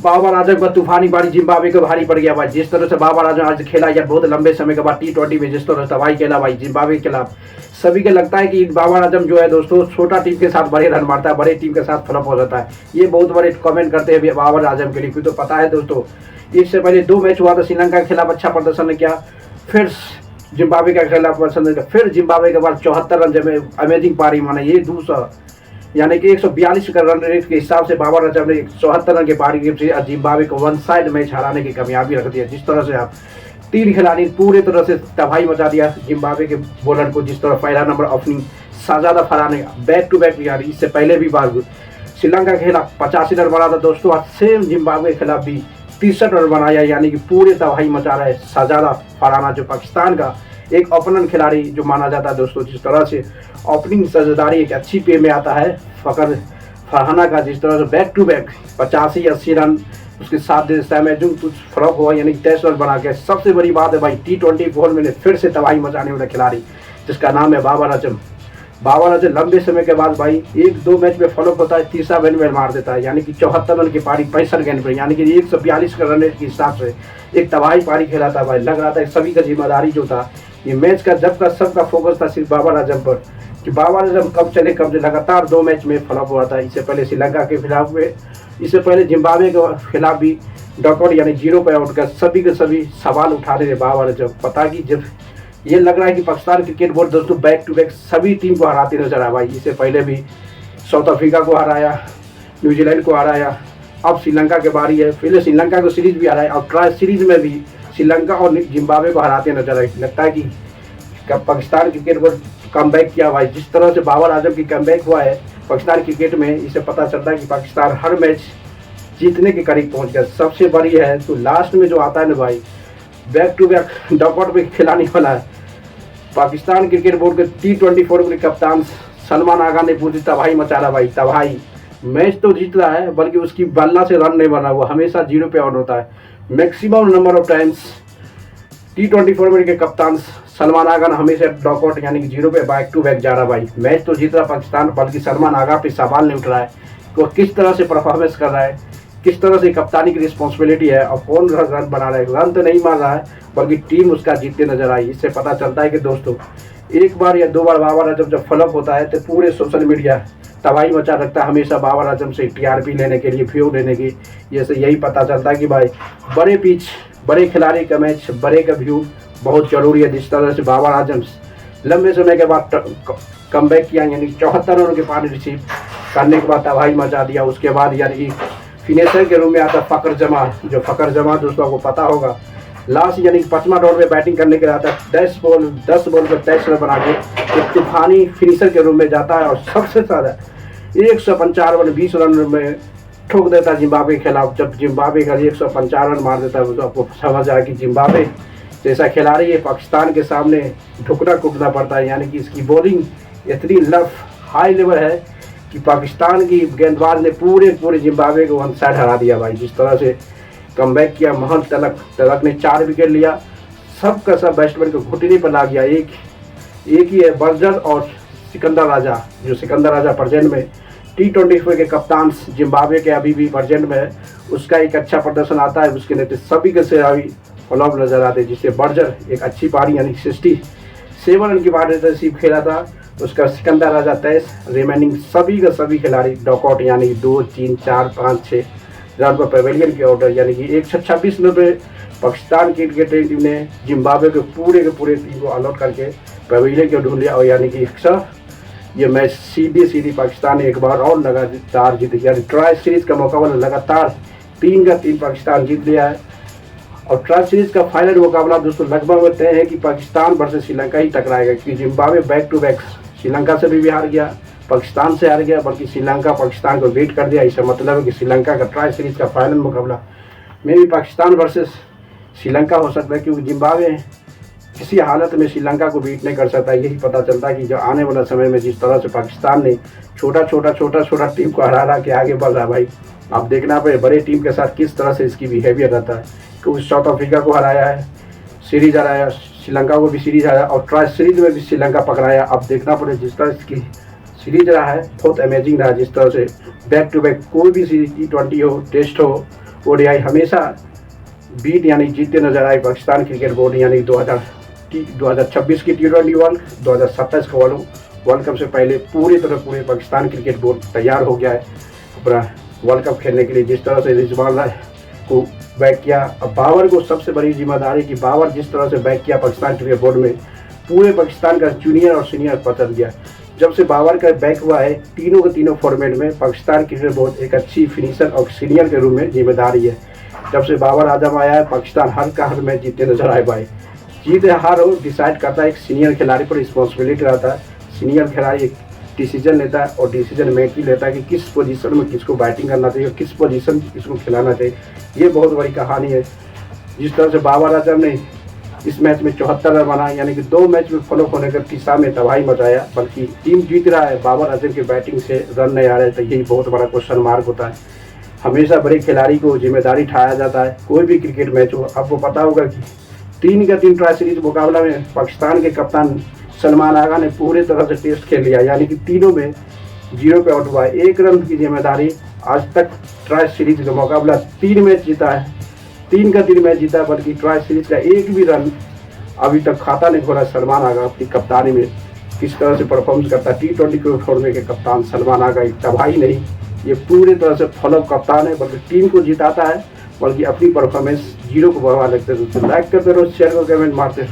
बाबर आजम का तूफानी बारी जिम्बाब्वे को भारी पड़ गया भाई। जिस तरह से बाबर आजम आज खेला यार, बहुत लंबे समय के बाद T20 में जिस तरह से तबाही खेला भाई जिम्बाब्वे के खिलाफ, सभी को लगता है कि बाबर आजम जो है दोस्तों छोटा टीम के साथ बड़े रन मारता है, बड़े टीम के साथ फ्लॉप हो जाता है। ये बहुत बड़े कमेंट करते हैं बाबर आजम के लिए, क्योंकि तो पता है दोस्तों इससे पहले 2 मैच हुआ था, श्रीलंका के खिलाफ अच्छा प्रदर्शन किया, फिर जिम्बाब्वे के खिलाफ प्रदर्शन किया, फिर जिम्बाब्वे के बाद 74 रन जब अमेजिंग पारी माना, ये दूसरा यानी कि 142 का रन रेट के हिसाब से बाबर आजम ने 74 रन के पारी से जिम्बाब्वे को 1 साइड मैच हराने की कामयाबी रख दिया। जिस तरह से आप 3 खिलाड़ी पूरे तरह से तबाही मचा दिया जिम्बाब्वे के बॉलर को। जिस तरह पहला number opening Shahzada Farhan back to back यार, इससे पहले भी बार श्रीलंका के खिलाफ 85 रन बना था दोस्तों, आज सेम जिम्बाब्वे के खिलाफ भी 63 रन बनाया, यानी कि पूरे तबाही मचा रहा है शाहजादा फरहान, जो पाकिस्तान का एक ओपनर खिलाड़ी जो माना जाता है दोस्तों। जिस तरह से ओपनिंग साझेदारी एक अच्छी पे में आता है फकर फरहाना का, जिस तरह से बैक टू बैक 85-80 रन उसके साथ में जो कुछ फ्लॉप हुआ, यानी 23 रन बना के। सबसे बड़ी बात है भाई T20 फॉर्मेट में फिर से तबाही मचाने वाला खिलाड़ी जिसका नाम है बाबर आजम। बाबर आजम लंबे समय के बाद भाई 1-2 मैच में फ्लॉप होता है, तीसरा गेंद में मार देता है, यानी कि 74 रन की पारी 65 गेंद पर, यानी कि 142 का रन रेट के हिसाब से एक तबाही पारी खेला था भाई। लग रहा था सभी का जिम्मेदारी जो था ये मैच का, जब का सबका फोकस था सिर्फ बाबर आजम पर कि बाबर आजम कब चले कब, लगातार 2 मैच में फ्लॉप हुआ था। इससे पहले श्रीलंका के खिलाफ में, इससे पहले जिम्बाब्वे के खिलाफ भी डॉकआउट यानी 0 पे आउट का सभी के सभी सवाल उठा रहे थे बाबर आजम। पता कि जब ये लग रहा है कि पाकिस्तान क्रिकेट बोर्ड दोस्तों बैक टू बैक सभी टीम को हराते नजर आया भाई। इससे पहले भी साउथ अफ्रीका को हराया, न्यूजीलैंड को हराया, अब श्रीलंका के बारी है, पहले श्रीलंका को सीरीज भी हराया, और ट्राई सीरीज में भी श्रीलंका और जिम्बाब्वे को हराते नजर आए। लगता है कि पाकिस्तान क्रिकेट बोर्ड कमबैक किया भाई। जिस तरह से बाबर आजम की कमबैक हुआ है पाकिस्तान क्रिकेट में, इससे पता चलता है कि पाकिस्तान हर मैच जीतने के करीब पहुंच गया। सबसे बड़ी है तो लास्ट में जो आता है ना भाई, बैक टू बैक डॉकआउट में खिलाने वाला है पाकिस्तान क्रिकेट बोर्ड के T24 के कप्तान सलमान आगा ने पूरी तबाही मचा रहा भाई। तबाही मैच तो जीत रहा है, बल्कि उसकी बल्ला से रन नहीं बना, वो हमेशा 0 पे आउट होता है। Maximum number of times T20 format के कप्तान सलमान आगा ने हमेशा डॉकआउट यानी कि 0 पे बैक टू बैक जा रहा भाई। मैच तो जीत रहा पाकिस्तान, बल्कि सलमान आगा पे सवाल नहीं उठ रहा है तो किस तरह से परफॉर्मेंस कर रहा है, किस तरह से कप्तानी की रिस्पॉन्सिबिलिटी है, और कौन रन बना रहा है। रन तो नहीं मार रहा है, बल्कि टीम उसका जीतते नजर आई। इससे पता चलता है कि दोस्तों एक बार या 2 बार बाबर आजम जब फ्लॉप होता है तो पूरे सोशल मीडिया तबाही मचा रखता है हमेशा बाबर आजम से TRP लेने के लिए, व्यू लेने की। ये से यही पता चलता है कि भाई बड़े पिच, बड़े खिलाड़ी का मैच, बड़े का व्यू बहुत जरूरी है। जिस तरह से बाबर आजम लंबे समय के बाद कमबैक किया, यानी 74 रन के पारी रिसीव करने के बाद तबाही मचा दिया। उसके बाद यानी फिनिशर के रूम में आता फकर जमा, जो फकर जमा दोस्तों को पता होगा लास्ट यानी 5वां दौर में बैटिंग करने के आता है। 10 बॉल पर 23 रन बना के एक तूफानी फिनिशर के रूम में जाता है, और सबसे ज़्यादा 155 20 रन में ठोक देता है जिम्बाब्वे के खिलाफ। जब जिम्बाब्वे का 155 रन मार देता है तो आपको समझ आया कि जिम्बाब्वे जैसा खिलाड़ी है पाकिस्तान के सामने ढुकना कूदना पड़ता है। यानी कि इसकी बॉलिंग इतनी हाई लेवल है कि पाकिस्तान की गेंदबाज ने पूरे जिम्बाब्वे को 1 साइड हरा दिया भाई। जिस तरह से कमबैक किया, मोहम्मद तलक ने 4 विकेट लिया, सबका सब बैट्समैन को घुटने पर ला गया। एक ही है बर्जर और सिकंदर राजा, जो सिकंदर राजा प्रेजेंट में T24 के कप्तान जिम्बाब्वे के अभी भी प्रेजेंट में है, उसका एक अच्छा प्रदर्शन आता है, उसके नेतृत्व सभी के से अभी फ्लॉप नजर आते हैं। जिससे बर्जर एक अच्छी पारी यानी 67 रन की पारी नसीब खेला था, उसका सिकंदर राजा 23, रिमेनिंग सभी के सभी खिलाड़ी डॉकआउट यानी 2 3 4 5 6 रन पर पेवेलियन के ऑर्डर, यानी कि 126 रन पे पाकिस्तान क्रिकेट टीम ने जिम्बाब्वे के पूरे टीम को ऑल आउट करके पेवेलियन को ढूंढ लिया। और यानी कि ये मैच सीधी पाकिस्तान ने एक बार और लगातार जीत गया, यानी ट्राई सीरीज का मुकाबला लगातार 3 का 3 पाकिस्तान जीत लिया है। और ट्राई सीरीज का फाइनल मुकाबला दोस्तों लगभग तय है कि पाकिस्तान वर्सेस श्रीलंका ही टकराएगा, क्योंकि Zimbabwe back to back Sri Lanka से भी हार गया, पाकिस्तान से हार गया, बल्कि श्रीलंका पाकिस्तान को बीट कर दिया। इसका मतलब है कि श्रीलंका का ट्राई सीरीज का फाइनल मुकाबला में भी पाकिस्तान वर्सेस श्रीलंका हो सकता है, क्योंकि जिम्बाब्वे किसी हालत में श्रीलंका को बीट नहीं कर सकता। यही पता चलता है कि जो आने वाला समय में जिस तरह से पाकिस्तान ने छोटा टीम को हरा के आगे बढ़ रहा है भाई, अब देखना पड़े बड़े टीम के साथ किस तरह से इसकी बिहेवियर रहता है। क्योंकि साउथ अफ्रीका को हराया है, सीरीज हराया, श्रीलंका को भी सीरीज हराया, और ट्राई सीरीज में भी श्रीलंका पकड़ाया। अब देखना पड़े जिस तरह इसकी सीरीज रहा है बहुत अमेजिंग रहा। जिस तरह से बैक टू बैक कोई भी सीरीज T20 हो, टेस्ट हो, ODI हमेशा बीट यानी जीतते नजर आए पाकिस्तान क्रिकेट बोर्ड। यानी 2026 की T20 वर्ल्ड, 2027 का वर्ल्ड कप से पहले पूरी पाकिस्तान क्रिकेट बोर्ड तैयार हो गया है अपना वर्ल्ड कप खेलने के लिए। जिस तरह से रिजवान को बैक किया, अब बाबर को सबसे बड़ी जिम्मेदारी कि बाबर जिस तरह से बैक किया पाकिस्तान क्रिकेट बोर्ड में, पूरे पाकिस्तान का जूनियर और सीनियर बदल गया। जब से बाबर का बैक हुआ है तीनों के तीनों फॉर्मेट में पाकिस्तान क्रिकेट बोर्ड एक अच्छी फिनिशर और सीनियर के रूप में जिम्मेदारी है। जब से बाबर आजम आया है पाकिस्तान हर मैच जीतते नजर आए भाई। जीत हार हो डिसाइड करता है एक सीनियर खिलाड़ी पर रिस्पॉन्सिबिलिटी रहता है। सीनियर खिलाड़ी एक डिसीजन लेता है और डिसीजन मेकिंग लेता है कि किस पोजीशन में किसको बैटिंग करना चाहिए और किस पोजीशन किसको खिलाना चाहिए। ये बहुत बड़ी कहानी है। जिस तरह से बाबर आजम ने इस मैच में 74 रन बनाए, यानी कि 2 मैच में फॉलो होने का तीसरा में तबाही मचाया, बल्कि टीम जीत रहा है, बाबर आजम की बैटिंग से रन नहीं आ रहे, तो यही बहुत बड़ा क्वेश्चन मार्क होता है। हमेशा बड़े खिलाड़ी को जिम्मेदारी उठाया जाता है कोई भी क्रिकेट मैच हो। आपको पता होगा कि 3 का 3 ट्राई सीरीज मुकाबला में पाकिस्तान के कप्तान सलमान आगा ने पूरे तरह से टेस्ट खेल लिया, यानी कि तीनों में 0 पे आउट हुआ। 1 रन की जिम्मेदारी। आज तक ट्राई सीरीज का मुकाबला 3 मैच जीता है, 3 का 3 मैच जीता, बल्कि ट्राई सीरीज का 1 भी रन अभी तक खाता नहीं खोला। सलमान आगा अपनी कप्तानी में किस तरह से परफॉर्मेंस करता है। T20 को छोड़ने के कप्तान सलमान आगा तबाही नहीं, ये पूरी तरह से फॉलो कप्तान है, बल्कि टीम को जिताता है, बल्कि अपनी परफॉर्मेंस 0 को बढ़वा लगते हैं। लाइक करते रहो, शेयर करो, कमेंट मारते रहो।